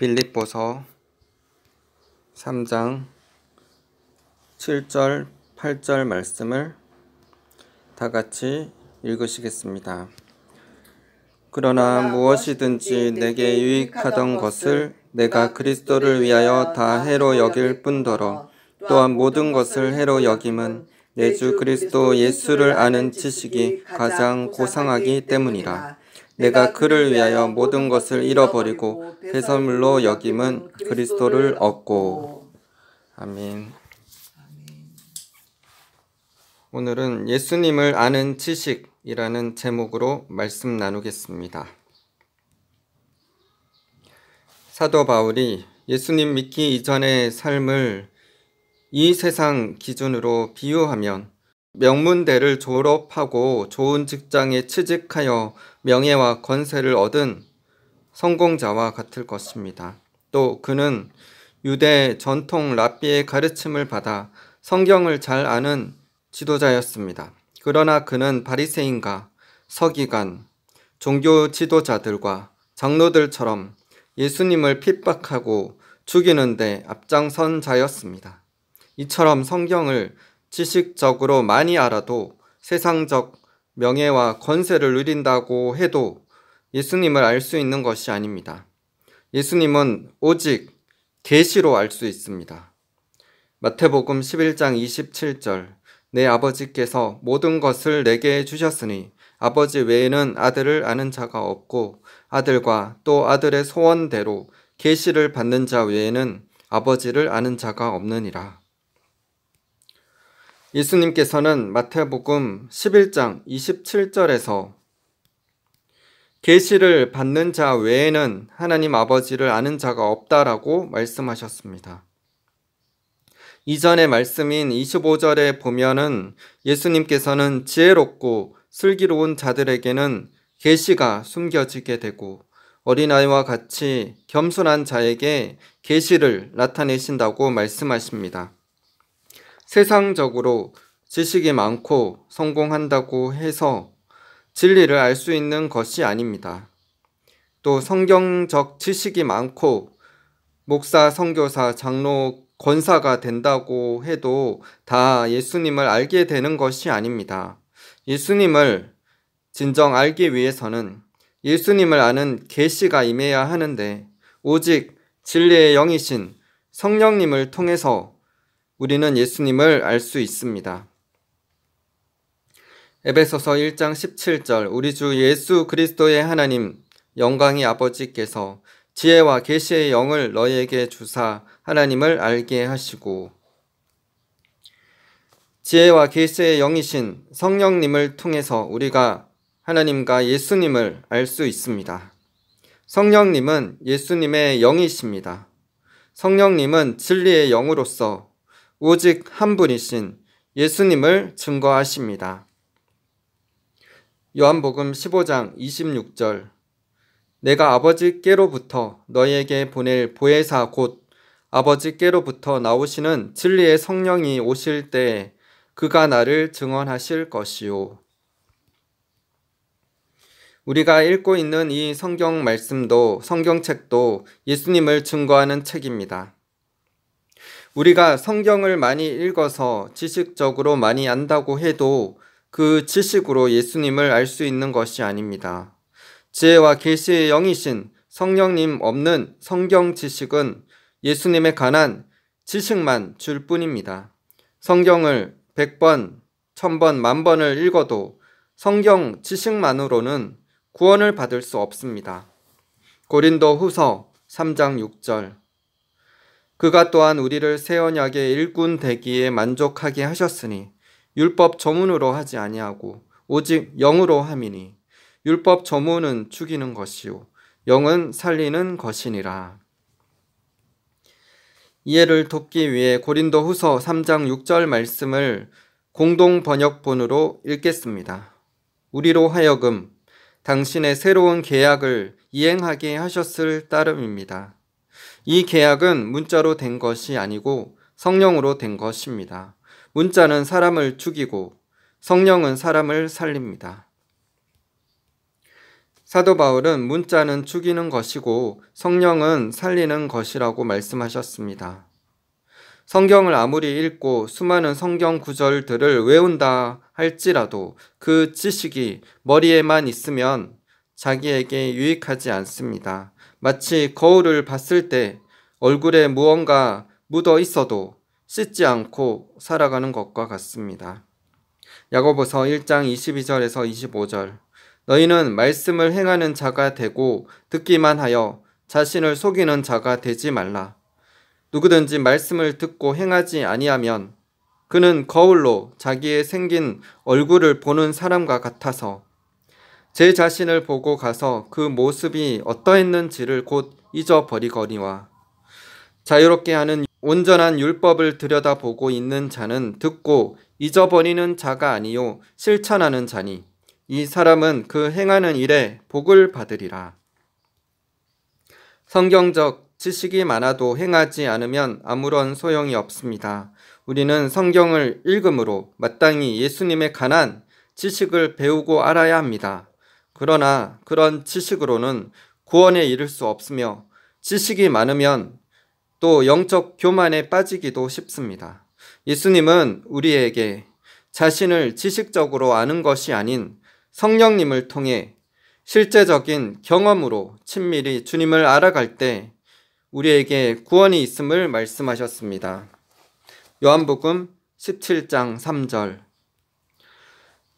빌립보서 3장 7절, 8절 말씀을 다 같이 읽으시겠습니다. 그러나 무엇이든지 내게 유익하던 것을 내가 그리스도를 위하여 다 해로 여길 뿐더러 또한 모든 것을 해로 여김은 내 주 그리스도 예수를 아는 지식이 가장 고상하기 때문이라. 내가 그를 위하여 모든 것을 잃어버리고 배설물로 여김은 그리스도를 얻고. 아멘. 오늘은 예수님을 아는 지식이라는 제목으로 말씀 나누겠습니다. 사도 바울이 예수님 믿기 이전의 삶을 이 세상 기준으로 비유하면 명문대를 졸업하고 좋은 직장에 취직하여 명예와 권세를 얻은 성공자와 같을 것입니다. 또 그는 유대 전통 랍비의 가르침을 받아 성경을 잘 아는 지도자였습니다. 그러나 그는 바리새인과 서기관, 종교 지도자들과 장로들처럼 예수님을 핍박하고 죽이는데 앞장선 자였습니다. 이처럼 성경을 지식적으로 많이 알아도 세상적 명예와 권세를 누린다고 해도 예수님을 알 수 있는 것이 아닙니다. 예수님은 오직 계시로 알 수 있습니다. 마태복음 11장 27절 내 아버지께서 모든 것을 내게 주셨으니 아버지 외에는 아들을 아는 자가 없고 아들과 또 아들의 소원대로 계시를 받는 자 외에는 아버지를 아는 자가 없느니라. 예수님께서는 마태복음 11장 27절에서 계시를 받는 자 외에는 하나님 아버지를 아는 자가 없다라고 말씀하셨습니다. 이전의 말씀인 25절에 보면은 예수님께서는 지혜롭고 슬기로운 자들에게는 계시가 숨겨지게 되고 어린아이와 같이 겸손한 자에게 계시를 나타내신다고 말씀하십니다. 세상적으로 지식이 많고 성공한다고 해서 진리를 알 수 있는 것이 아닙니다. 또 성경적 지식이 많고 목사, 선교사, 장로, 권사가 된다고 해도 다 예수님을 알게 되는 것이 아닙니다. 예수님을 진정 알기 위해서는 예수님을 아는 계시가 임해야 하는데 오직 진리의 영이신 성령님을 통해서 우리는 예수님을 알 수 있습니다. 에베소서 1장 17절 우리 주 예수 그리스도의 하나님 영광의 아버지께서 지혜와 계시의 영을 너희에게 주사 하나님을 알게 하시고. 지혜와 계시의 영이신 성령님을 통해서 우리가 하나님과 예수님을 알 수 있습니다. 성령님은 예수님의 영이십니다. 성령님은 진리의 영으로서 오직 한 분이신 예수님을 증거하십니다. 요한복음 15장 26절 내가 아버지께로부터 너희에게 보낼 보혜사 곧 아버지께로부터 나오시는 진리의 성령이 오실 때에 그가 나를 증언하실 것이요. 우리가 읽고 있는 이 성경 말씀도 성경책도 예수님을 증거하는 책입니다. 우리가 성경을 많이 읽어서 지식적으로 많이 안다고 해도 그 지식으로 예수님을 알 수 있는 것이 아닙니다. 지혜와 계시의 영이신 성령님 없는 성경 지식은 예수님에 관한 지식만 줄 뿐입니다. 성경을 100번, 1000번, 10,000번을 읽어도 성경 지식만으로는 구원을 받을 수 없습니다. 고린도 후서 3장 6절 그가 또한 우리를 새 언약의 일꾼 되기에 만족하게 하셨으니 율법 조문으로 하지 아니하고 오직 영으로 함이니 율법 조문은 죽이는 것이요 영은 살리는 것이니라. 이해를 돕기 위해 고린도 후서 3장 6절 말씀을 공동 번역본으로 읽겠습니다. 우리로 하여금 당신의 새로운 계약을 이행하게 하셨을 따름입니다. 이 계약은 문자로 된 것이 아니고 성령으로 된 것입니다. 문자는 사람을 죽이고 성령은 사람을 살립니다. 사도 바울은 문자는 죽이는 것이고 성령은 살리는 것이라고 말씀하셨습니다. 성경을 아무리 읽고 수많은 성경 구절들을 외운다 할지라도 그 지식이 머리에만 있으면 자기에게 유익하지 않습니다. 마치 거울을 봤을 때 얼굴에 무언가 묻어 있어도 씻지 않고 살아가는 것과 같습니다. 야고보서 1장 22절에서 25절. 너희는 말씀을 행하는 자가 되고 듣기만 하여 자신을 속이는 자가 되지 말라. 누구든지 말씀을 듣고 행하지 아니하면 그는 거울로 자기의 생긴 얼굴을 보는 사람과 같아서 제 자신을 보고 가서 그 모습이 어떠했는지를 곧 잊어버리거니와 자유롭게 하는 온전한 율법을 들여다보고 있는 자는 듣고 잊어버리는 자가 아니요 실천하는 자니 이 사람은 그 행하는 일에 복을 받으리라. 성경적 지식이 많아도 행하지 않으면 아무런 소용이 없습니다. 우리는 성경을 읽음으로 마땅히 예수님에 관한 지식을 배우고 알아야 합니다. 그러나 그런 지식으로는 구원에 이를 수 없으며 지식이 많으면 또 영적 교만에 빠지기도 쉽습니다. 예수님은 우리에게 자신을 지식적으로 아는 것이 아닌 성령님을 통해 실제적인 경험으로 친밀히 주님을 알아갈 때 우리에게 구원이 있음을 말씀하셨습니다. 요한복음 17장 3절.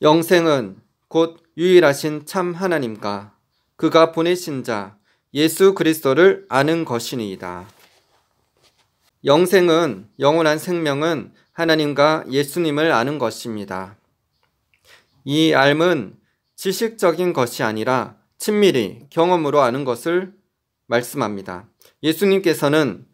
영생은 곧 유일하신 참 하나님과 그가 보내신 자 예수 그리스도를 아는 것이니이다. 영생은 영원한 생명은 하나님과 예수님을 아는 것입니다. 이 알은 지식적인 것이 아니라 친밀히 경험으로 아는 것을 말씀합니다. 예수님께서는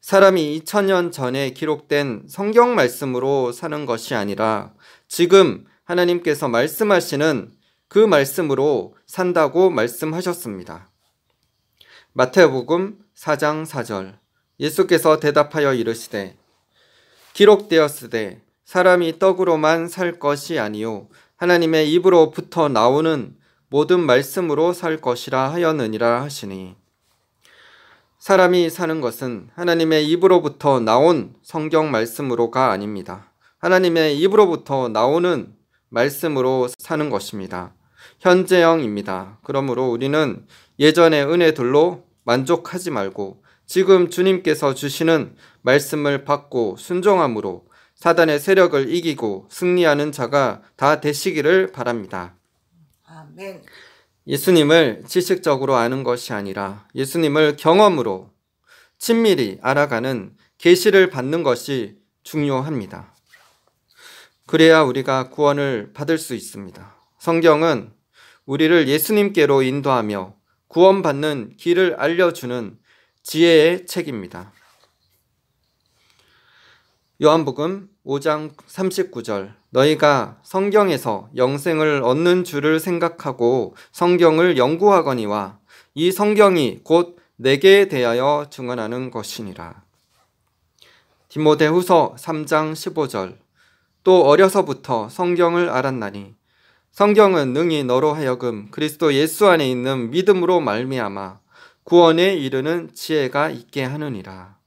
사람이 2000년 전에 기록된 성경 말씀으로 사는 것이 아니라 지금 하나님께서 말씀하시는 그 말씀으로 산다고 말씀하셨습니다. 마태복음 4장 4절. 예수께서 대답하여 이르시되 기록되었으되 사람이 떡으로만 살 것이 아니요 하나님의 입으로부터 나오는 모든 말씀으로 살 것이라 하였느니라 하시니 사람이 사는 것은 하나님의 입으로부터 나온 성경 말씀으로가 아닙니다. 하나님의 입으로부터 나오는 말씀으로 사는 것입니다. 현재형입니다. 그러므로 우리는 예전의 은혜들로 만족하지 말고 지금 주님께서 주시는 말씀을 받고 순종함으로 사단의 세력을 이기고 승리하는 자가 다 되시기를 바랍니다. 아멘. 예수님을 지식적으로 아는 것이 아니라 예수님을 경험으로 친밀히 알아가는 계시를 받는 것이 중요합니다. 그래야 우리가 구원을 받을 수 있습니다. 성경은 우리를 예수님께로 인도하며 구원받는 길을 알려주는 지혜의 책입니다. 요한복음 5장 39절. 너희가 성경에서 영생을 얻는 줄을 생각하고 성경을 연구하거니와 이 성경이 곧 내게 대하여 증언하는 것이니라. 디모데후서 3장 15절. 또 어려서부터 성경을 알았나니 성경은 능히 너로 하여금 그리스도 예수 안에 있는 믿음으로 말미암아 구원에 이르는 지혜가 있게 하느니라.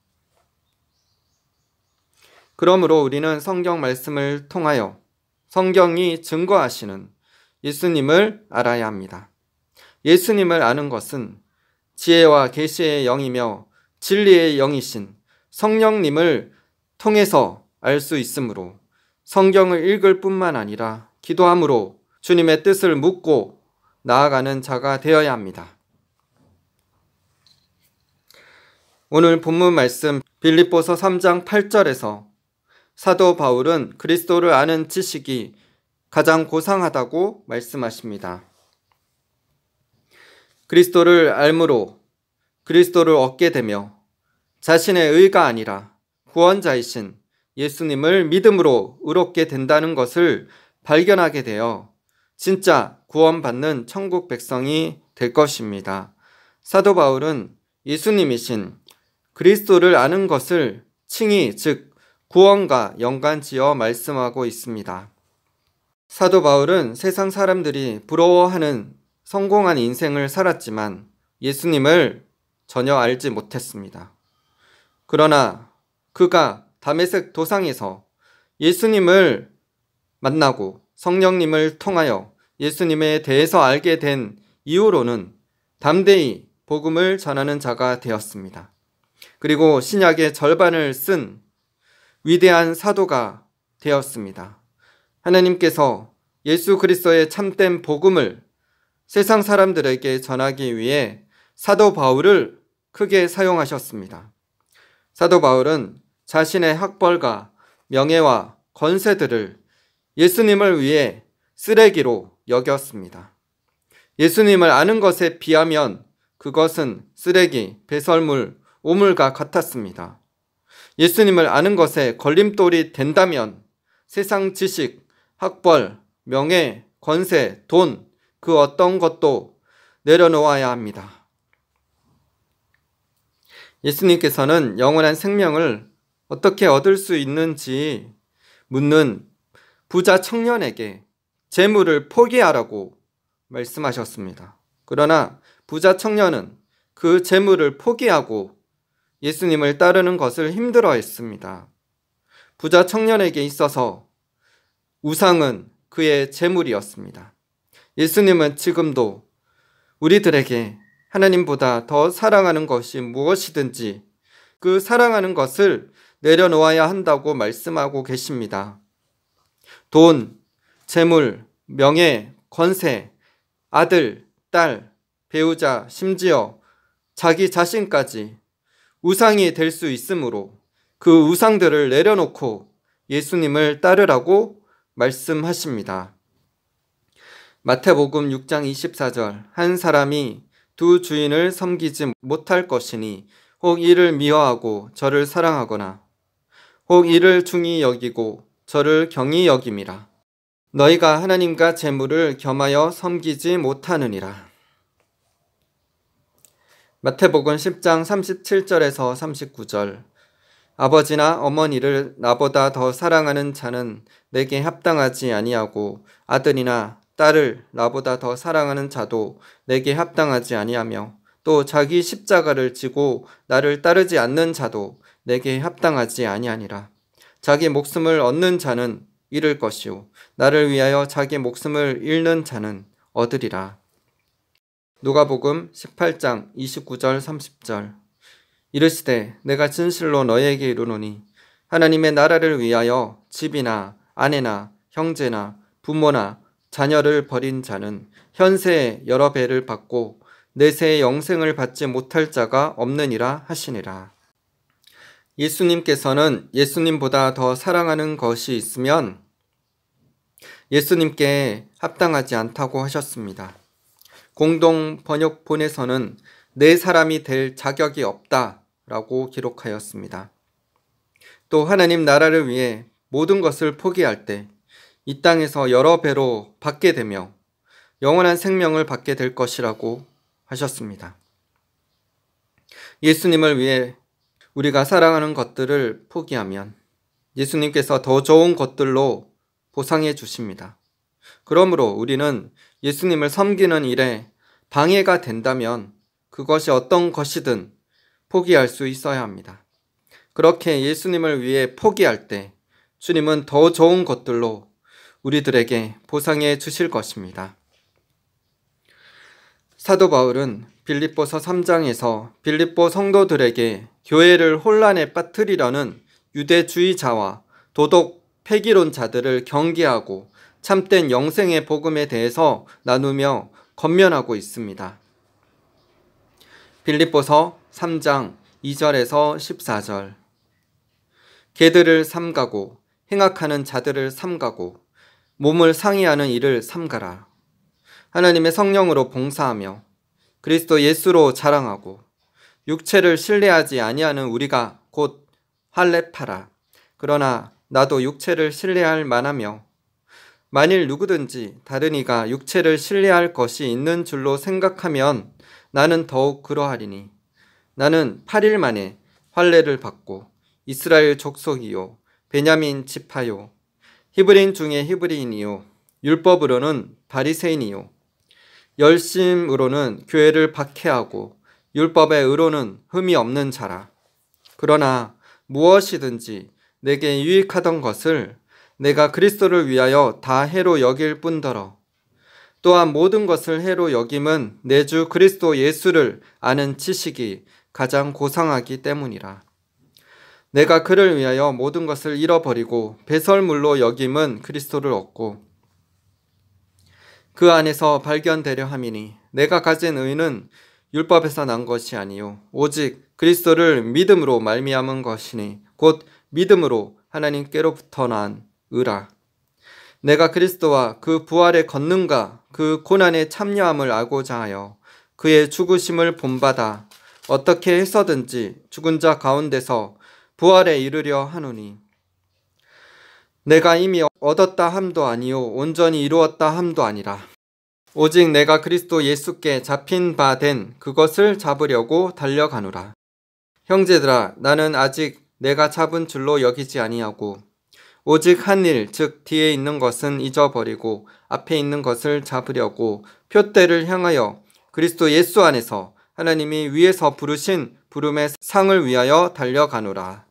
그러므로 우리는 성경 말씀을 통하여 성경이 증거하시는 예수님을 알아야 합니다. 예수님을 아는 것은 지혜와 계시의 영이며 진리의 영이신 성령님을 통해서 알 수 있으므로 성경을 읽을 뿐만 아니라 기도함으로 주님의 뜻을 묻고 나아가는 자가 되어야 합니다. 오늘 본문 말씀 빌립보서 3장 8절에서 사도 바울은 그리스도를 아는 지식이 가장 고상하다고 말씀하십니다. 그리스도를 알므로 그리스도를 얻게 되며 자신의 의가 아니라 구원자이신 예수님을 믿음으로 의롭게 된다는 것을 발견하게 되어 진짜 구원받는 천국 백성이 될 것입니다. 사도 바울은 예수님이신 그리스도를 아는 것을 칭의 즉 구원과 연관지어 말씀하고 있습니다. 사도 바울은 세상 사람들이 부러워하는 성공한 인생을 살았지만 예수님을 전혀 알지 못했습니다. 그러나 그가 다메섹 도상에서 예수님을 만나고 성령님을 통하여 예수님에 대해서 알게 된 이후로는 담대히 복음을 전하는 자가 되었습니다. 그리고 신약의 절반을 쓴 위대한 사도가 되었습니다. 하나님께서 예수 그리스도의 참된 복음을 세상 사람들에게 전하기 위해 사도 바울을 크게 사용하셨습니다. 사도 바울은 자신의 학벌과 명예와 권세들을 예수님을 위해 쓰레기로 여겼습니다. 예수님을 아는 것에 비하면 그것은 쓰레기, 배설물, 오물과 같았습니다. 예수님을 아는 것에 걸림돌이 된다면 세상 지식, 학벌, 명예, 권세, 돈, 그 어떤 것도 내려놓아야 합니다. 예수님께서는 영원한 생명을 어떻게 얻을 수 있는지 묻는 부자 청년에게 재물을 포기하라고 말씀하셨습니다. 그러나 부자 청년은 그 재물을 포기하고 예수님을 따르는 것을 힘들어했습니다. 부자 청년에게 있어서 우상은 그의 재물이었습니다. 예수님은 지금도 우리들에게 하나님보다 더 사랑하는 것이 무엇이든지 그 사랑하는 것을 내려놓아야 한다고 말씀하고 계십니다. 돈, 재물, 명예, 권세, 아들, 딸, 배우자, 심지어 자기 자신까지 우상이 될 수 있으므로 그 우상들을 내려놓고 예수님을 따르라고 말씀하십니다. 마태복음 6장 24절 한 사람이 두 주인을 섬기지 못할 것이니 혹 이를 미워하고 저를 사랑하거나 혹 이를 중히 여기고 저를 경히 여김이라. 너희가 하나님과 재물을 겸하여 섬기지 못하느니라. 마태복음 10장 37절에서 39절 아버지나 어머니를 나보다 더 사랑하는 자는 내게 합당하지 아니하고 아들이나 딸을 나보다 더 사랑하는 자도 내게 합당하지 아니하며 또 자기 십자가를 지고 나를 따르지 않는 자도 내게 합당하지 아니하니라. 자기 목숨을 얻는 자는 잃을 것이요 나를 위하여 자기 목숨을 잃는 자는 얻으리라. 누가복음 18장 29절 30절 이르시되 내가 진실로 너희에게 이르노니 하나님의 나라를 위하여 집이나 아내나 형제나 부모나 자녀를 버린 자는 현세에 여러 배를 받고 내세의 영생을 받지 못할 자가 없느니라 하시니라. 예수님께서는 예수님보다 더 사랑하는 것이 있으면 예수님께 합당하지 않다고 하셨습니다. 공동 번역본에서는 내 사람이 될 자격이 없다라고 기록하였습니다. 또 하나님 나라를 위해 모든 것을 포기할 때 이 땅에서 여러 배로 받게 되며 영원한 생명을 받게 될 것이라고 하셨습니다. 예수님을 위해 우리가 사랑하는 것들을 포기하면 예수님께서 더 좋은 것들로 보상해 주십니다. 그러므로 우리는 예수님을 섬기는 일에 방해가 된다면 그것이 어떤 것이든 포기할 수 있어야 합니다. 그렇게 예수님을 위해 포기할 때 주님은 더 좋은 것들로 우리들에게 보상해 주실 것입니다. 사도 바울은 빌립보서 3장에서 빌립보 성도들에게 교회를 혼란에 빠뜨리려는 유대주의자와 도덕 폐기론자들을 경계하고 참된 영생의 복음에 대해서 나누며 권면하고 있습니다. 빌립보서 3장 2절에서 14절 개들을 삼가고 행악하는 자들을 삼가고 몸을 상해하는 일을 삼가라. 하나님의 성령으로 봉사하며 그리스도 예수로 자랑하고 육체를 신뢰하지 아니하는 우리가 곧 할례파라. 그러나 나도 육체를 신뢰할 만하며 만일 누구든지 다른 이가 육체를 신뢰할 것이 있는 줄로 생각하면 나는 더욱 그러하리니 나는 8일 만에 할례를 받고 이스라엘 족속이요 베냐민 지파요 히브리인 중에 히브리인이요 율법으로는 바리새인이요 열심으로는 교회를 박해하고 율법의 의로는 흠이 없는 자라. 그러나 무엇이든지 내게 유익하던 것을 내가 그리스도를 위하여 다 해로 여길 뿐더러 또한 모든 것을 해로 여김은 내 주 그리스도 예수를 아는 지식이 가장 고상하기 때문이라. 내가 그를 위하여 모든 것을 잃어버리고 배설물로 여김은 그리스도를 얻고 그 안에서 발견되려 함이니 내가 가진 의는 율법에서 난 것이 아니요 오직 그리스도를 믿음으로 말미암은 것이니 곧 믿음으로 하나님께로부터 난 의라. 내가 그리스도와 그 부활의 권능과 그 고난의 참여함을 알고자 하여 그의 죽으심을 본받아 어떻게 해서든지 죽은 자 가운데서 부활에 이르려 하노니 내가 이미 얻었다 함도 아니요 온전히 이루었다 함도 아니라 오직 내가 그리스도 예수께 잡힌 바 된 그것을 잡으려고 달려가노라. 형제들아, 나는 아직 내가 잡은 줄로 여기지 아니하고 오직 한 일, 즉 뒤에 있는 것은 잊어버리고 앞에 있는 것을 잡으려고 표대를 향하여 그리스도 예수 안에서 하나님이 위에서 부르신 부름의 상을 위하여 달려가노라.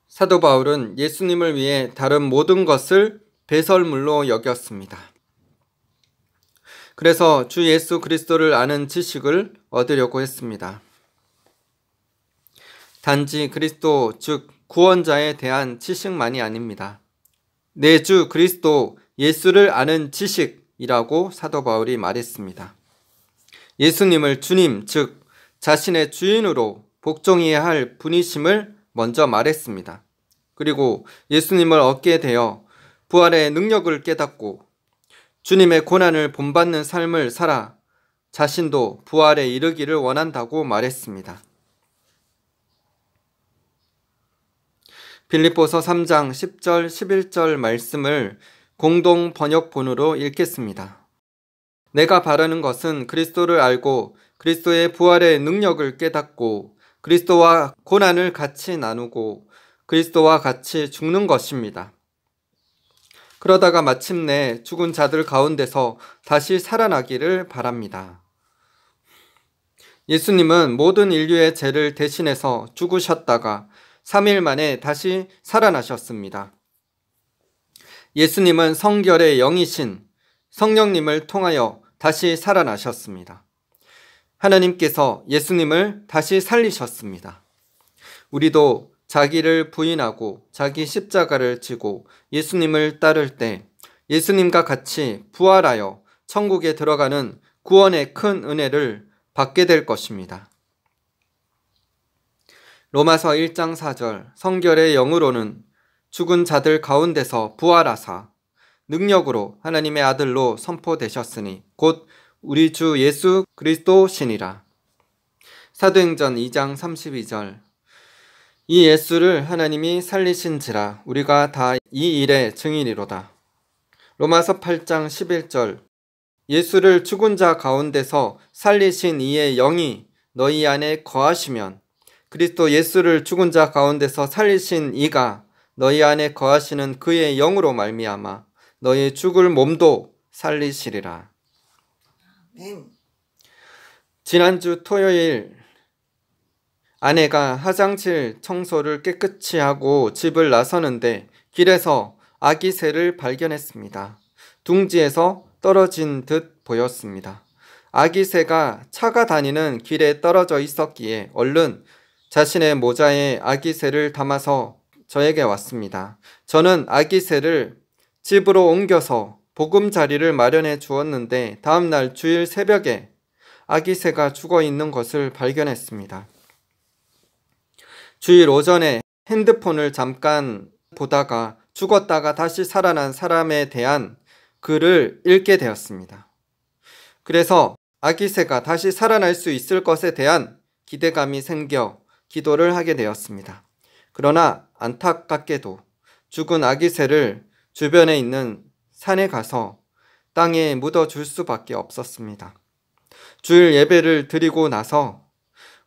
사도 바울은 예수님을 위해 다른 모든 것을 배설물로 여겼습니다. 그래서 주 예수 그리스도를 아는 지식을 얻으려고 했습니다. 단지 그리스도, 즉 구원자에 대한 지식만이 아닙니다. 내 주 그리스도 예수를 아는 지식이라고 사도 바울이 말했습니다. 예수님을 주님, 즉 자신의 주인으로 복종해야 할 분이심을 먼저 말했습니다. 그리고 예수님을 얻게 되어 부활의 능력을 깨닫고 주님의 고난을 본받는 삶을 살아 자신도 부활에 이르기를 원한다고 말했습니다. 빌립보서 3장 10절 11절 말씀을 공동 번역본으로 읽겠습니다. 내가 바라는 것은 그리스도를 알고 그리스도의 부활의 능력을 깨닫고 그리스도와 고난을 같이 나누고 그리스도와 같이 죽는 것입니다. 그러다가 마침내 죽은 자들 가운데서 다시 살아나기를 바랍니다. 예수님은 모든 인류의 죄를 대신해서 죽으셨다가 3일 만에 다시 살아나셨습니다. 예수님은 성결의 영이신 성령님을 통하여 다시 살아나셨습니다. 하나님께서 예수님을 다시 살리셨습니다. 우리도 자기를 부인하고 자기 십자가를 지고 예수님을 따를 때 예수님과 같이 부활하여 천국에 들어가는 구원의 큰 은혜를 받게 될 것입니다. 로마서 1장 4절 성결의 영으로는 죽은 자들 가운데서 부활하사 능력으로 하나님의 아들로 선포되셨으니 곧 우리 주 예수 그리스도시니라. 사도행전 2장 32절 이 예수를 하나님이 살리신지라 우리가 다 이 일의 증인이로다. 로마서 8장 11절 예수를 죽은 자 가운데서 살리신 이의 영이 너희 안에 거하시면 그리스도 예수를 죽은 자 가운데서 살리신 이가 너희 안에 거하시는 그의 영으로 말미암아 너희 죽을 몸도 살리시리라. 지난주 토요일 아내가 화장실 청소를 깨끗이 하고 집을 나서는데 길에서 아기 새를 발견했습니다. 둥지에서 떨어진 듯 보였습니다. 아기 새가 차가 다니는 길에 떨어져 있었기에 얼른 자신의 모자에 아기 새를 담아서 저에게 왔습니다. 저는 아기 새를 집으로 옮겨서 보금자리를 마련해 주었는데 다음날 주일 새벽에 아기 새가 죽어 있는 것을 발견했습니다. 주일 오전에 핸드폰을 잠깐 보다가 죽었다가 다시 살아난 사람에 대한 글을 읽게 되었습니다. 그래서 아기 새가 다시 살아날 수 있을 것에 대한 기대감이 생겨 기도를 하게 되었습니다. 그러나 안타깝게도 죽은 아기 새를 주변에 있는 산에 가서 땅에 묻어줄 수밖에 없었습니다. 주일 예배를 드리고 나서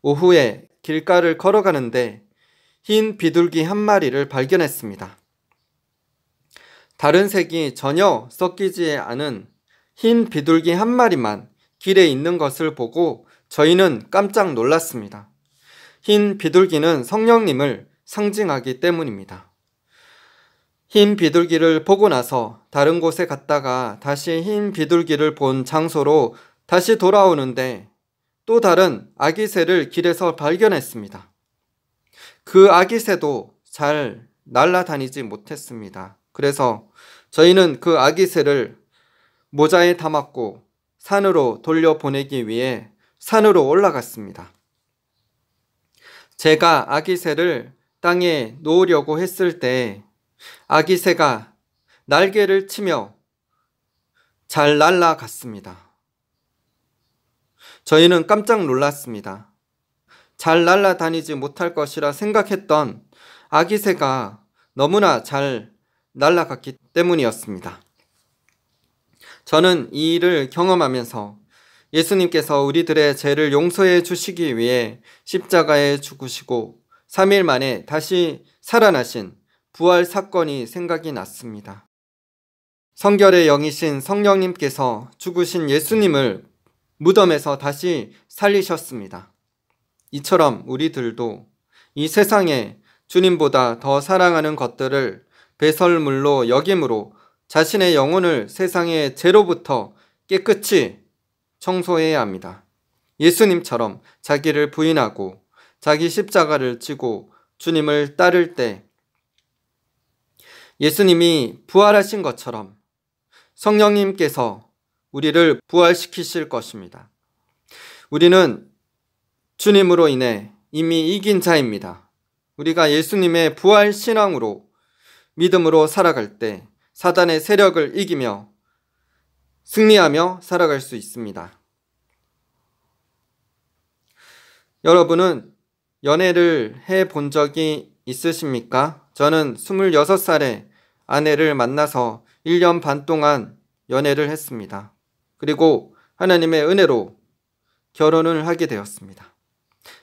오후에 길가를 걸어가는데 흰 비둘기 한 마리를 발견했습니다. 다른 색이 전혀 섞이지 않은 흰 비둘기 한 마리만 길에 있는 것을 보고 저희는 깜짝 놀랐습니다. 흰 비둘기는 성령님을 상징하기 때문입니다. 흰 비둘기를 보고 나서 다른 곳에 갔다가 다시 흰 비둘기를 본 장소로 다시 돌아오는데 또 다른 아기 새를 길에서 발견했습니다. 그 아기 새도 잘 날아다니지 못했습니다. 그래서 저희는 그 아기 새를 모자에 담았고 산으로 돌려보내기 위해 산으로 올라갔습니다. 제가 아기 새를 땅에 놓으려고 했을 때 아기 새가 날개를 치며 잘 날아갔습니다. 저희는 깜짝 놀랐습니다. 잘 날아다니지 못할 것이라 생각했던 아기 새가 너무나 잘 날아갔기 때문이었습니다. 저는 이 일을 경험하면서 예수님께서 우리들의 죄를 용서해 주시기 위해 십자가에 죽으시고 3일 만에 다시 살아나신 부활 사건이 생각이 났습니다. 성결의 영이신 성령님께서 죽으신 예수님을 무덤에서 다시 살리셨습니다. 이처럼 우리들도 이 세상에 주님보다 더 사랑하는 것들을 배설물로 여김으로 자신의 영혼을 세상의 죄로부터 깨끗이 청소해야 합니다. 예수님처럼 자기를 부인하고 자기 십자가를 지고 주님을 따를 때 예수님이 부활하신 것처럼 성령님께서 우리를 부활시키실 것입니다. 우리는 주님으로 인해 이미 이긴 자입니다. 우리가 예수님의 부활 신앙으로 믿음으로 살아갈 때 사단의 세력을 이기며 승리하며 살아갈 수 있습니다. 여러분은 연애를 해본 적이 있으십니까? 저는 26살에 아내를 만나서 1년 반 동안 연애를 했습니다. 그리고 하나님의 은혜로 결혼을 하게 되었습니다.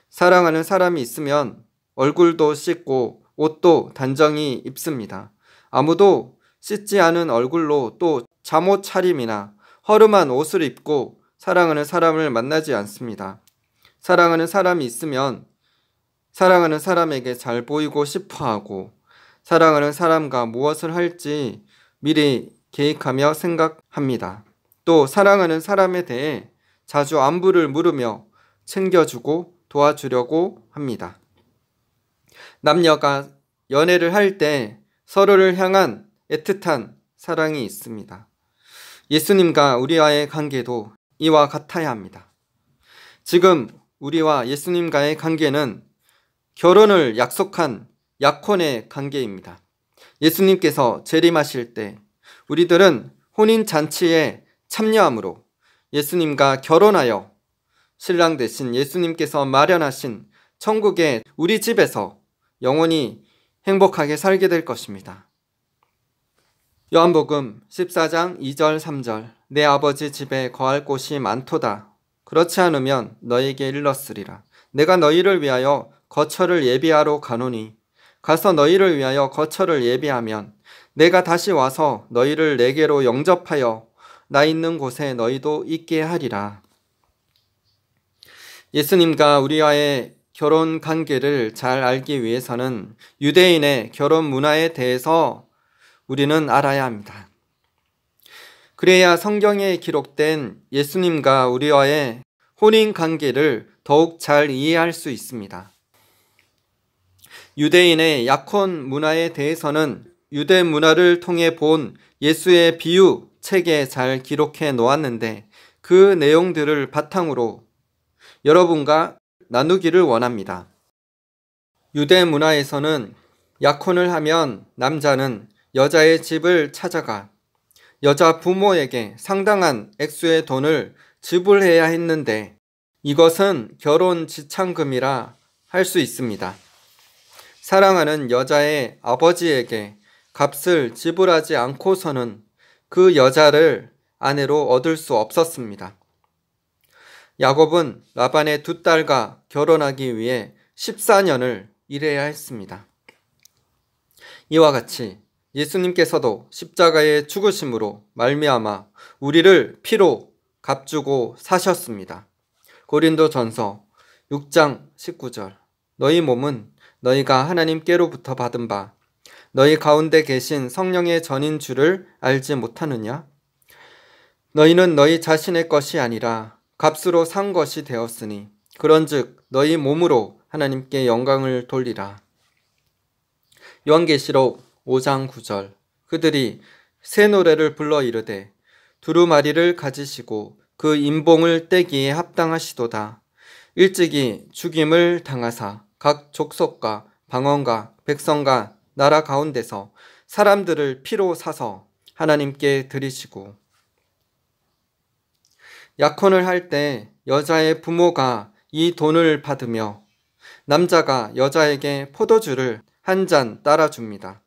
사랑하는 사람이 있으면 얼굴도 씻고 옷도 단정히 입습니다. 아무도 씻지 않은 얼굴로 또 잠옷 차림이나 허름한 옷을 입고 사랑하는 사람을 만나지 않습니다. 사랑하는 사람이 있으면 사랑하는 사람에게 잘 보이고 싶어하고 사랑하는 사람과 무엇을 할지 미리 계획하며 생각합니다. 또 사랑하는 사람에 대해 자주 안부를 물으며 챙겨주고 도와주려고 합니다. 남녀가 연애를 할 때 서로를 향한 애틋한 사랑이 있습니다. 예수님과 우리와의 관계도 이와 같아야 합니다. 지금 우리와 예수님과의 관계는 결혼을 약속한 약혼의 관계입니다. 예수님께서 재림하실 때 우리들은 혼인잔치에 참여함으로 예수님과 결혼하여 신랑 되신 예수님께서 마련하신 천국의 우리 집에서 영원히 행복하게 살게 될 것입니다. 요한복음 14장 2절 3절 내 아버지 집에 거할 곳이 많도다. 그렇지 않으면 너에게 일렀으리라. 내가 너희를 위하여 거처를 예비하러 가노니 가서 너희를 위하여 거처를 예비하면 내가 다시 와서 너희를 내게로 영접하여 나 있는 곳에 너희도 있게 하리라. 예수님과 우리와의 결혼 관계를 잘 알기 위해서는 유대인의 결혼 문화에 대해서 우리는 알아야 합니다. 그래야 성경에 기록된 예수님과 우리와의 혼인 관계를 더욱 잘 이해할 수 있습니다. 유대인의 약혼 문화에 대해서는 유대 문화를 통해 본 예수의 비유 책에 잘 기록해 놓았는데 그 내용들을 바탕으로 여러분과 나누기를 원합니다. 유대 문화에서는 약혼을 하면 남자는 여자의 집을 찾아가 여자 부모에게 상당한 액수의 돈을 지불해야 했는데 이것은 결혼 지참금이라 할 수 있습니다. 사랑하는 여자의 아버지에게 값을 지불하지 않고서는 그 여자를 아내로 얻을 수 없었습니다. 야곱은 라반의 두 딸과 결혼하기 위해 14년을 일해야 했습니다. 이와 같이 예수님께서도 십자가의 죽으심으로 말미암아 우리를 피로 값주고 사셨습니다. 고린도전서 6장 19절. 너희 몸은 너희가 하나님께로부터 받은 바 너희 가운데 계신 성령의 전인 줄을 알지 못하느냐? 너희는 너희 자신의 것이 아니라 값으로 산 것이 되었으니 그런즉 너희 몸으로 하나님께 영광을 돌리라. 요한계시록 5장 9절. 그들이 새 노래를 불러 이르되 두루마리를 가지시고 그 인봉을 떼기에 합당하시도다. 일찍이 죽임을 당하사 각 족속과 방언과 백성과 나라 가운데서 사람들을 피로 사서 하나님께 드리시고. 약혼을 할 때 여자의 부모가 이 돈을 받으며 남자가 여자에게 포도주를 한 잔 따라 줍니다.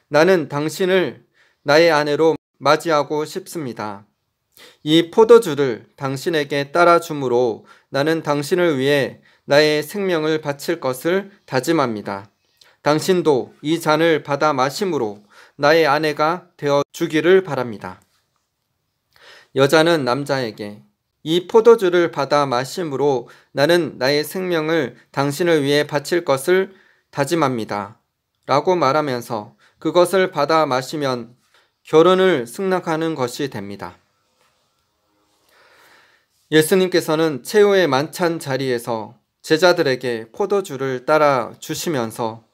나는 당신을 나의 아내로 맞이하고 싶습니다. 이 포도주를 당신에게 따라 주므로 나는 당신을 위해 나의 생명을 바칠 것을 다짐합니다. 당신도 이 잔을 받아 마심으로 나의 아내가 되어 주기를 바랍니다. 여자는 남자에게 이 포도주를 받아 마심으로 나는 나의 생명을 당신을 위해 바칠 것을 다짐합니다. 라고 말하면서 그것을 받아 마시면 결혼을 승낙하는 것이 됩니다. 예수님께서는 최후의 만찬 자리에서 제자들에게 포도주를 따라 주시면서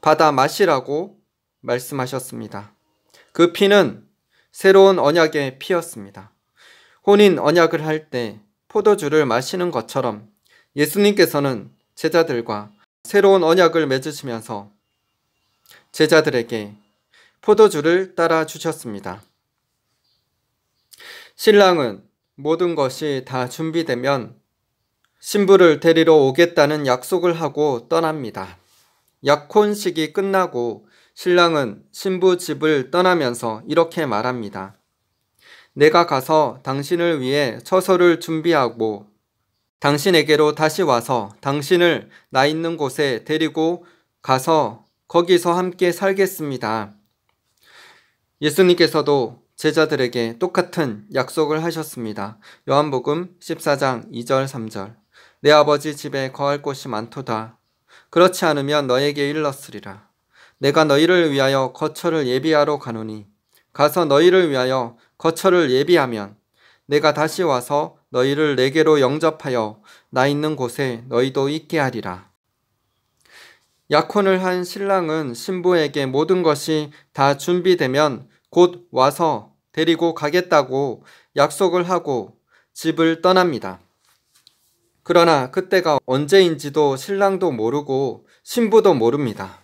받아 마시라고 말씀하셨습니다. 그 피는 새로운 언약의 피였습니다. 혼인 언약을 할 때 포도주를 마시는 것처럼 예수님께서는 제자들과 새로운 언약을 맺으시면서 제자들에게 포도주를 따라 주셨습니다. 신랑은 모든 것이 다 준비되면 신부를 데리러 오겠다는 약속을 하고 떠납니다. 약혼식이 끝나고 신랑은 신부 집을 떠나면서 이렇게 말합니다. 내가 가서 당신을 위해 처소를 준비하고 당신에게로 다시 와서 당신을 나 있는 곳에 데리고 가서 거기서 함께 살겠습니다. 예수님께서도 제자들에게 똑같은 약속을 하셨습니다. 요한복음 14장 2절 3절. 내 아버지 집에 거할 곳이 많도다. 그렇지 않으면 너에게 일렀으리라. 내가 너희를 위하여 거처를 예비하러 가노니 가서 너희를 위하여 거처를 예비하면 내가 다시 와서 너희를 내게로 영접하여 나 있는 곳에 너희도 있게 하리라. 약혼을 한 신랑은 신부에게 모든 것이 다 준비되면 곧 와서 데리고 가겠다고 약속을 하고 집을 떠납니다. 그러나 그때가 언제인지도 신랑도 모르고 신부도 모릅니다.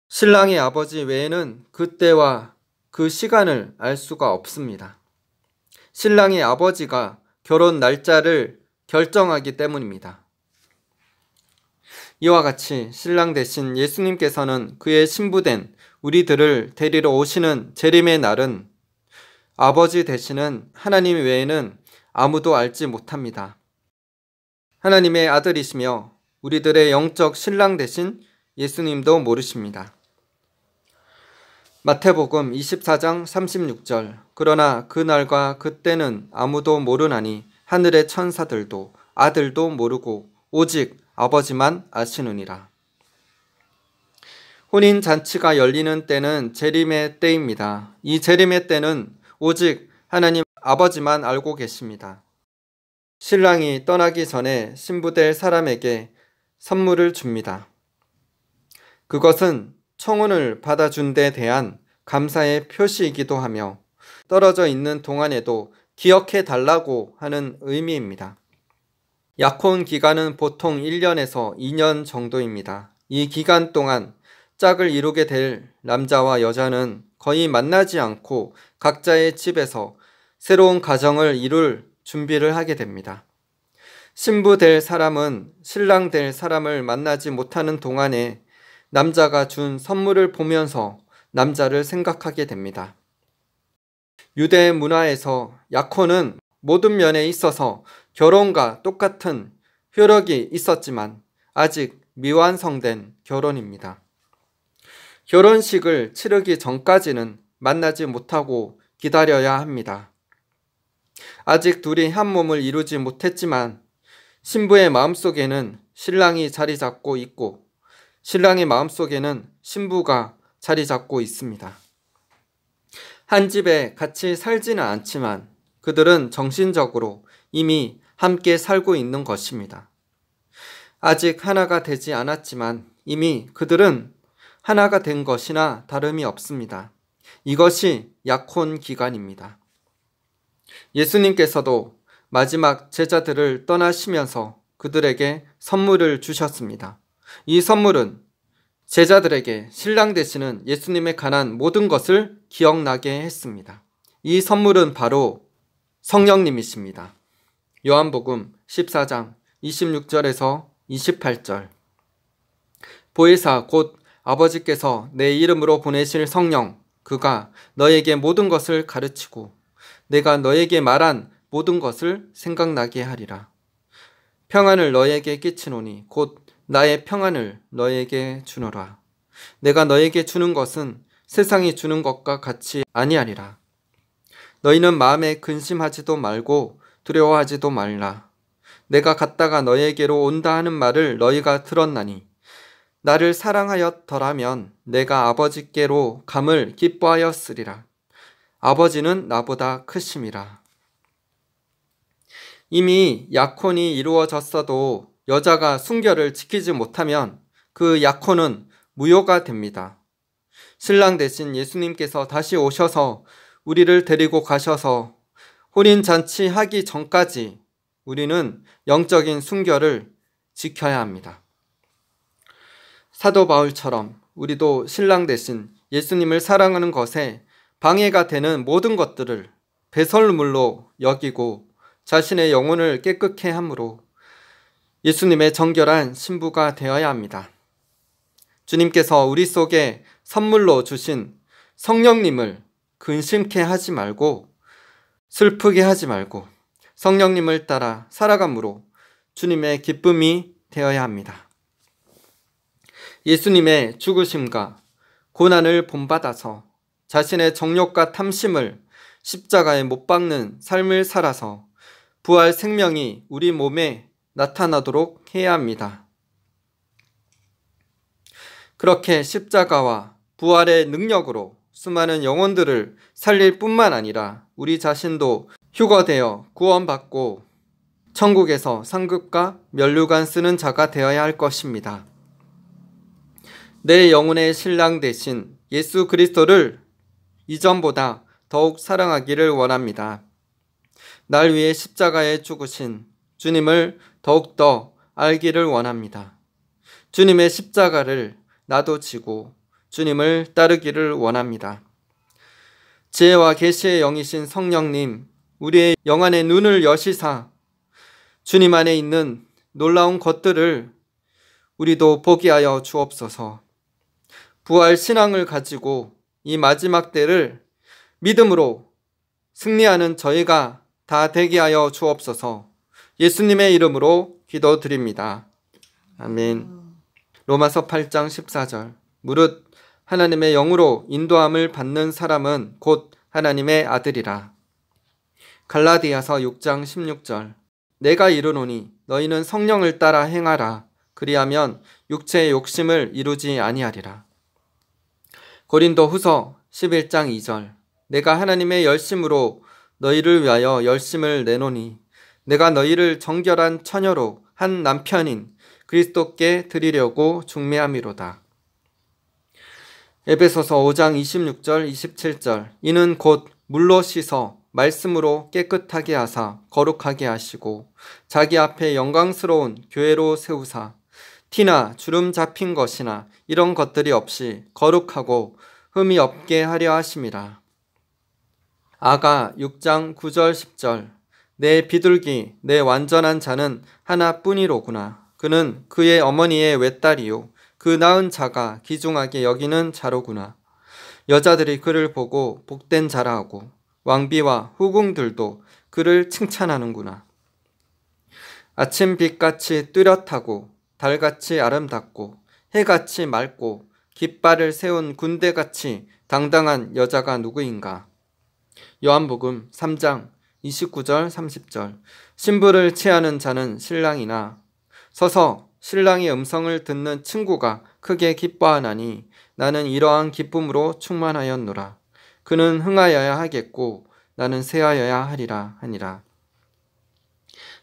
신랑의 아버지 외에는 그때와 그 시간을 알 수가 없습니다. 신랑의 아버지가 결혼 날짜를 결정하기 때문입니다. 이와 같이 신랑 대신 예수님께서는 그의 신부된 우리들을 데리러 오시는 재림의 날은 아버지 되시는 하나님 외에는 아무도 알지 못합니다. 하나님의 아들이시며 우리들의 영적 신랑 되신 예수님도 모르십니다. 마태복음 24장 36절. 그러나 그 날과 그때는 아무도 모르나니 하늘의 천사들도 아들도 모르고 오직 아버지만 아시느니라. 혼인 잔치가 열리는 때는 재림의 때입니다. 이 재림의 때는 오직 하나님 아버지만 알고 계십니다. 신랑이 떠나기 전에 신부될 사람에게 선물을 줍니다. 그것은 청혼을 받아준 데 대한 감사의 표시이기도 하며 떨어져 있는 동안에도 기억해 달라고 하는 의미입니다. 약혼 기간은 보통 1년에서 2년 정도입니다. 이 기간 동안 짝을 이루게 될 남자와 여자는 거의 만나지 않고 각자의 집에서 새로운 가정을 이룰 준비를 하게 됩니다. 신부 될 사람은 신랑 될 사람을 만나지 못하는 동안에 남자가 준 선물을 보면서 남자를 생각하게 됩니다. 유대 문화에서 약혼은 모든 면에 있어서 결혼과 똑같은 효력이 있었지만 아직 미완성된 결혼입니다. 결혼식을 치르기 전까지는 만나지 못하고 기다려야 합니다. 아직 둘이 한 몸을 이루지 못했지만 신부의 마음속에는 신랑이 자리 잡고 있고 신랑의 마음속에는 신부가 자리 잡고 있습니다. 한 집에 같이 살지는 않지만 그들은 정신적으로 이미 함께 살고 있는 것입니다. 아직 하나가 되지 않았지만 이미 그들은 하나가 된 것이나 다름이 없습니다. 이것이 약혼 기간입니다. 예수님께서도 마지막 제자들을 떠나시면서 그들에게 선물을 주셨습니다. 이 선물은 제자들에게 신랑 되시는 예수님에 관한 모든 것을 기억나게 했습니다. 이 선물은 바로 성령님이십니다. 요한복음 14장 26절에서 28절. 보혜사 곧 아버지께서 내 이름으로 보내실 성령, 그가 너에게 모든 것을 가르치고 내가 너에게 말한 모든 것을 생각나게 하리라. 평안을 너에게 끼치노니 곧 나의 평안을 너에게 주노라. 내가 너에게 주는 것은 세상이 주는 것과 같이 아니하리라. 너희는 마음에 근심하지도 말고 두려워하지도 말라. 내가 갔다가 너에게로 온다 하는 말을 너희가 들었나니 나를 사랑하였더라면 내가 아버지께로 감을 기뻐하였으리라. 아버지는 나보다 크심이라. 이미 약혼이 이루어졌어도 여자가 순결을 지키지 못하면 그 약혼은 무효가 됩니다. 신랑 대신 예수님께서 다시 오셔서 우리를 데리고 가셔서 혼인잔치 하기 전까지 우리는 영적인 순결을 지켜야 합니다. 사도 바울처럼 우리도 신랑 대신 예수님을 사랑하는 것에 방해가 되는 모든 것들을 배설물로 여기고 자신의 영혼을 깨끗게 함으로 예수님의 정결한 신부가 되어야 합니다. 주님께서 우리 속에 선물로 주신 성령님을 근심케 하지 말고 슬프게 하지 말고 성령님을 따라 살아감으로 주님의 기쁨이 되어야 합니다. 예수님의 죽으심과 고난을 본받아서 자신의 정욕과 탐심을 십자가에 못 박는 삶을 살아서 부활 생명이 우리 몸에 나타나도록 해야 합니다. 그렇게 십자가와 부활의 능력으로 수많은 영혼들을 살릴 뿐만 아니라 우리 자신도 휴거되어 구원받고 천국에서 상급과 면류관 쓰는 자가 되어야 할 것입니다. 내 영혼의 신랑 대신 예수 그리스도를 이전보다 더욱 사랑하기를 원합니다. 날 위해 십자가에 죽으신 주님을 더욱더 알기를 원합니다. 주님의 십자가를 나도 지고 주님을 따르기를 원합니다. 지혜와 계시의 영이신 성령님, 우리의 영안의 눈을 여시사 주님 안에 있는 놀라운 것들을 우리도 보게 하여 주옵소서. 부활 신앙을 가지고 이 마지막 때를 믿음으로 승리하는 저희가 다 되게 하여 주옵소서. 예수님의 이름으로 기도드립니다. 아멘. 로마서 8장 14절. 무릇 하나님의 영으로 인도함을 받는 사람은 곧 하나님의 아들이라. 갈라디아서 6장 16절. 내가 이르노니 너희는 성령을 따라 행하라. 그리하면 육체의 욕심을 이루지 아니하리라. 고린도 후서 11장 2절. 내가 하나님의 열심으로 너희를 위하여 열심을 내노니 내가 너희를 정결한 처녀로 한 남편인 그리스도께 드리려고 중매함이로다. 에베소서 5장 26절 27절. 이는 곧 물로 씻어 말씀으로 깨끗하게 하사 거룩하게 하시고 자기 앞에 영광스러운 교회로 세우사 티나 주름 잡힌 것이나 이런 것들이 없이 거룩하고 흠이 없게 하려 하심이라. 아가 6장 9절 10절. 내 비둘기 내 완전한 자는 하나뿐이로구나. 그는 그의 어머니의 외딸이요 그 낳은 자가 귀중하게 여기는 자로구나. 여자들이 그를 보고 복된 자라 하고 왕비와 후궁들도 그를 칭찬하는구나. 아침 빛같이 뚜렷하고 달같이 아름답고 해같이 맑고 깃발을 세운 군대같이 당당한 여자가 누구인가? 요한복음 3장 29절 30절. 신부를 취하는 자는 신랑이나 서서 신랑의 음성을 듣는 친구가 크게 기뻐하나니 나는 이러한 기쁨으로 충만하였노라. 그는 흥하여야 하겠고 나는 쇠하여야 하리라 하니라.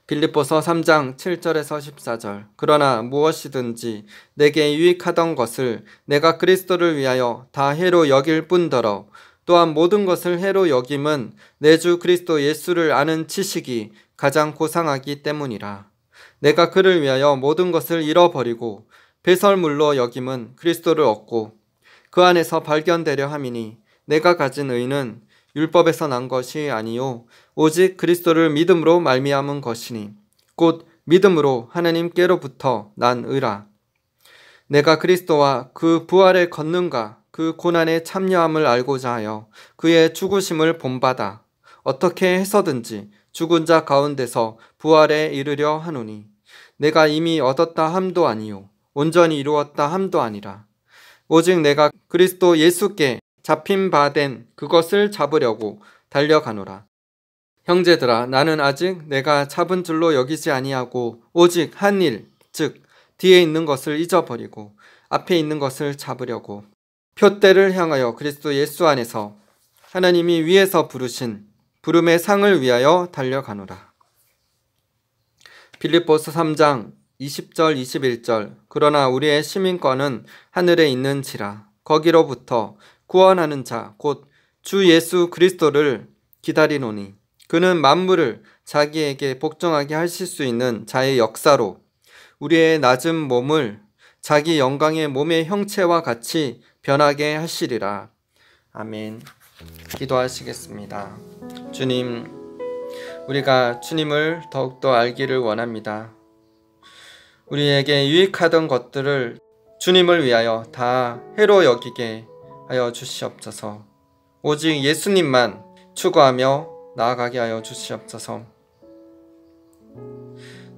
빌립보서 3장 7절에서 14절. 그러나 무엇이든지 내게 유익하던 것을 내가 그리스도를 위하여 다 해로 여길 뿐더러 또한 모든 것을 해로 여김은 내 주 그리스도 예수를 아는 지식이 가장 고상하기 때문이라. 내가 그를 위하여 모든 것을 잃어버리고 배설물로 여김은 그리스도를 얻고 그 안에서 발견되려 함이니 내가 가진 의는 율법에서 난 것이 아니요 오직 그리스도를 믿음으로 말미암은 것이니 곧 믿음으로 하나님께로부터 난 의라. 내가 그리스도와 그 부활의 권능과 그 고난의 참여함을 알고자 하여 그의 죽으심을 본받아 어떻게 해서든지 죽은 자 가운데서 부활에 이르려 하노니 내가 이미 얻었다 함도 아니요 온전히 이루었다 함도 아니라 오직 내가 그리스도 예수께 잡힌 바 된 그것을 잡으려고 달려가노라. 형제들아, 나는 아직 내가 잡은 줄로 여기지 아니하고 오직 한 일, 즉 뒤에 있는 것을 잊어버리고 앞에 있는 것을 잡으려고 표대를 향하여 그리스도 예수 안에서 하나님이 위에서 부르신 부름의 상을 위하여 달려가노라. 빌립보서 3장 20절 21절. 그러나 우리의 시민권은 하늘에 있는지라 거기로부터 구원하는 자 곧 주 예수 그리스도를 기다리노니 그는 만물을 자기에게 복종하게 하실 수 있는 자의 역사로 우리의 낮은 몸을 자기 영광의 몸의 형체와 같이 변하게 하시리라. 아멘. 기도하시겠습니다. 주님, 우리가 주님을 더욱더 알기를 원합니다. 우리에게 유익하던 것들을 주님을 위하여 다 해로 여기게 하여 주시옵소서. 오직 예수님만 추구하며 나아가게 하여 주시옵소서.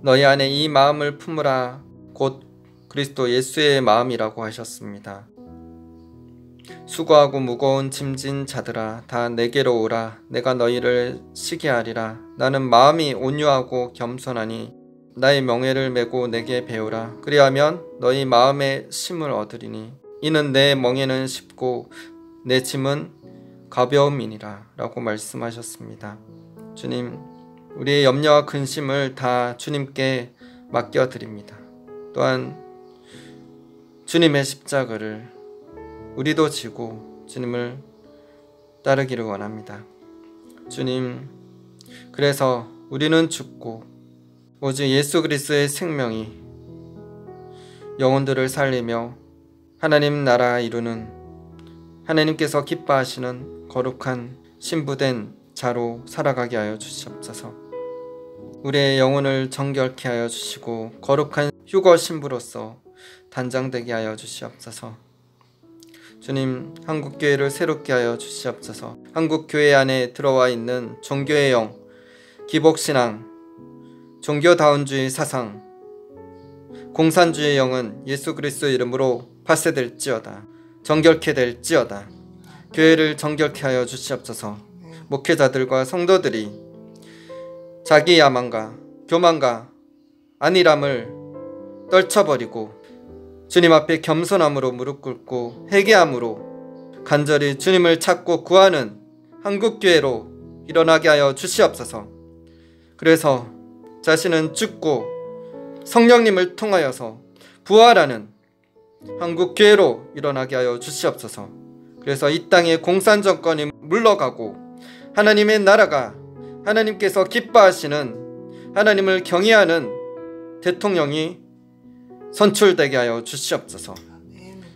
너희 안에 이 마음을 품으라 곧 그리스도 예수의 마음이라고 하셨습니다. 수고하고 무거운 짐진 자들아 다 내게로 오라. 내가 너희를 쉬게 하리라. 나는 마음이 온유하고 겸손하니 나의 명예를 메고 내게 배우라. 그리하면 너희 마음의 쉼을 얻으리니 이는 내 멍에는 쉽고 내 짐은 가벼움이니라 라고 말씀하셨습니다. 주님, 우리의 염려와 근심을 다 주님께 맡겨드립니다. 또한 주님의 십자가를 우리도 지고 주님을 따르기를 원합니다. 주님, 그래서 우리는 죽고 오직 예수 그리스도의 생명이 영혼들을 살리며 하나님 나라 이루는 하나님께서 기뻐하시는 거룩한 신부된 자로 살아가게 하여 주시옵소서. 우리의 영혼을 정결케 하여 주시고 거룩한 휴거 신부로서 단장되게 하여 주시옵소서. 주님, 한국교회를 새롭게 하여 주시옵소서. 한국교회 안에 들어와 있는 종교의 영, 기복신앙, 종교다운주의 사상, 공산주의 영은 예수 그리스도 이름으로 파쇄될지어다. 정결케 될지어다. 교회를 정결케 하여 주시옵소서. 목회자들과 성도들이 자기 야망과 교만과 안일함을 떨쳐버리고 주님 앞에 겸손함으로 무릎 꿇고 회개함으로 간절히 주님을 찾고 구하는 한국교회로 일어나게 하여 주시옵소서. 그래서 자신은 죽고 성령님을 통하여서 부활하는 한국교회로 일어나게 하여 주시옵소서. 그래서 이 땅의 공산정권이 물러가고 하나님의 나라가 하나님께서 기뻐하시는 하나님을 경외하는 대통령이 선출되게 하여 주시옵소서.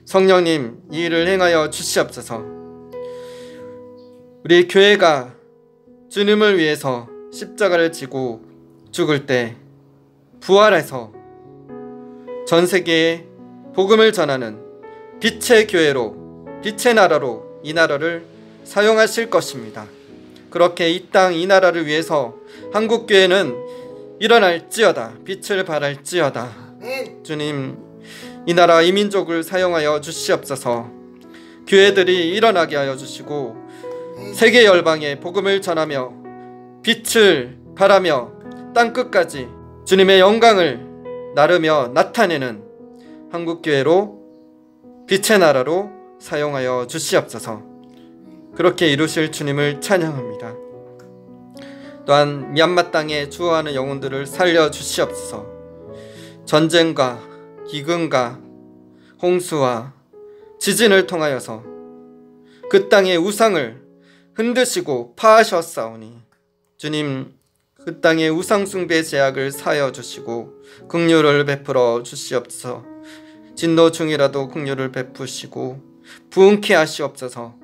성령님, 이 일을 행하여 주시옵소서. 우리 교회가 주님을 위해서 십자가를 지고 죽을 때 부활해서 전 세계에 복음을 전하는 빛의 교회로, 빛의 나라로 이 나라를 사용하실 것입니다. 그렇게 이 땅 이 나라를 위해서 한국교회는 일어날지어다. 빛을 발할지어다. 주님, 이 나라 이 민족을 사용하여 주시옵소서. 교회들이 일어나게 하여 주시고 세계 열방에 복음을 전하며 빛을 발하며 땅끝까지 주님의 영광을 나르며 나타내는 한국교회로 빛의 나라로 사용하여 주시옵소서. 그렇게 이루실 주님을 찬양합니다. 또한 미얀마 땅에 주어하는 영혼들을 살려 주시옵소서. 전쟁과 기근과 홍수와 지진을 통하여서 그 땅의 우상을 흔드시고 파하셨사오니 주님, 그 땅의 우상 숭배 제약을 사여 주시고 긍휼을 베풀어 주시옵소서. 진노 중이라도 긍휼을 베푸시고 부흥케 하시옵소서.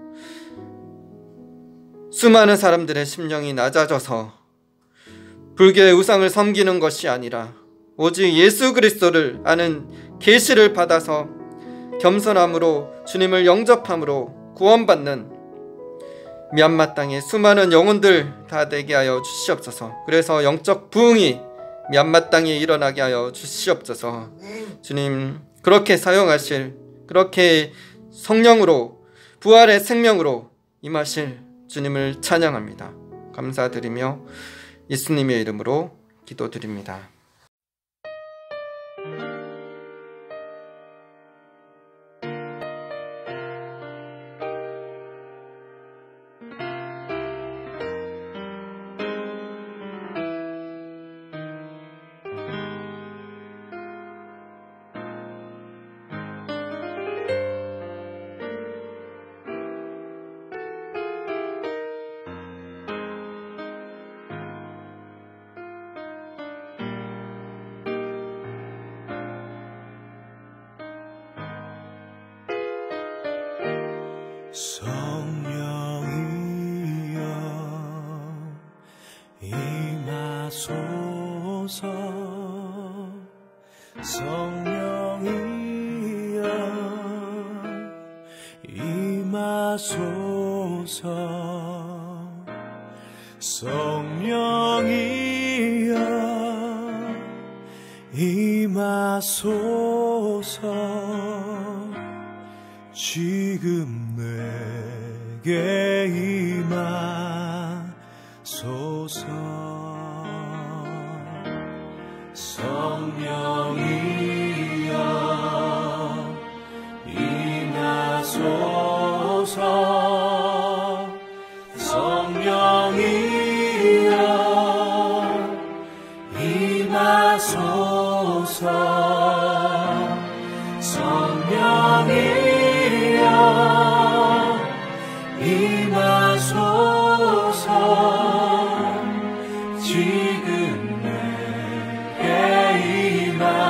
수많은 사람들의 심령이 낮아져서 불교의 우상을 섬기는 것이 아니라 오직 예수 그리스도를 아는 계시를 받아서 겸손함으로 주님을 영접함으로 구원받는 미얀마 땅의 수많은 영혼들 다 되게 하여 주시옵소서. 그래서 영적 부흥이 미얀마 땅에 일어나게 하여 주시옵소서. 주님, 그렇게 사용하실, 그렇게 성령으로 부활의 생명으로 임하실 주님을 찬양합니다. 감사드리며 예수님의 이름으로 기도드립니다. 성령이여 임하소서. 성령이여 임하소서. 성령이여 임하소서. 지금 내게 임하소서. 성령이여 임하소서. 성령이여 임하소서. 성령이여 임하소서. 지금 내게 임하소서.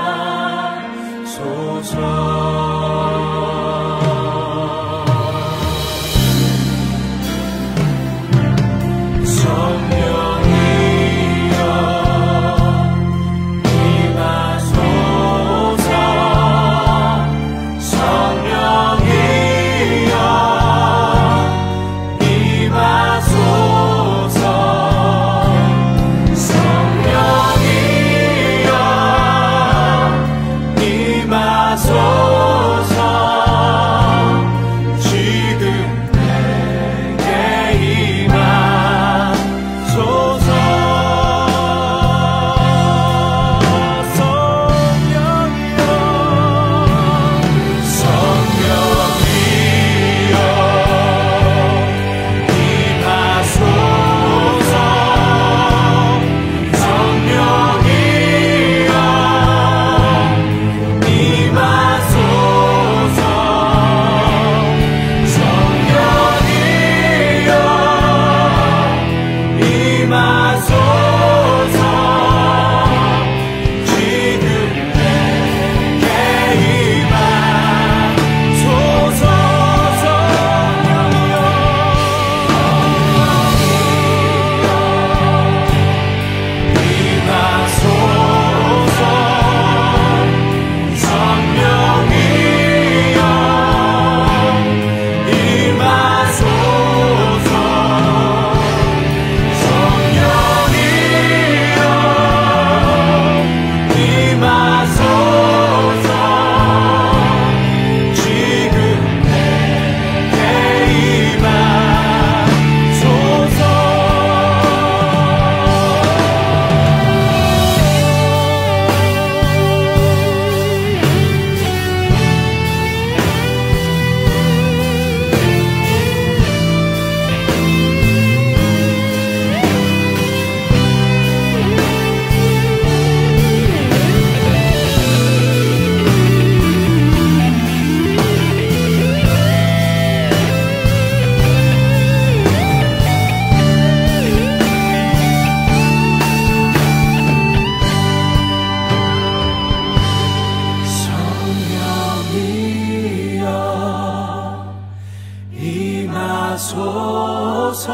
임하소서.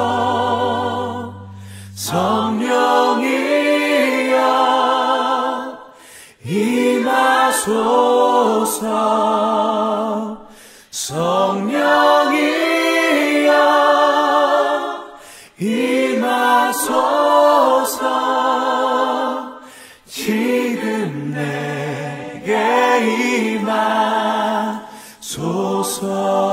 성령이여 임하소서. 성령이여 임하소서. 지금 내게 임하소서.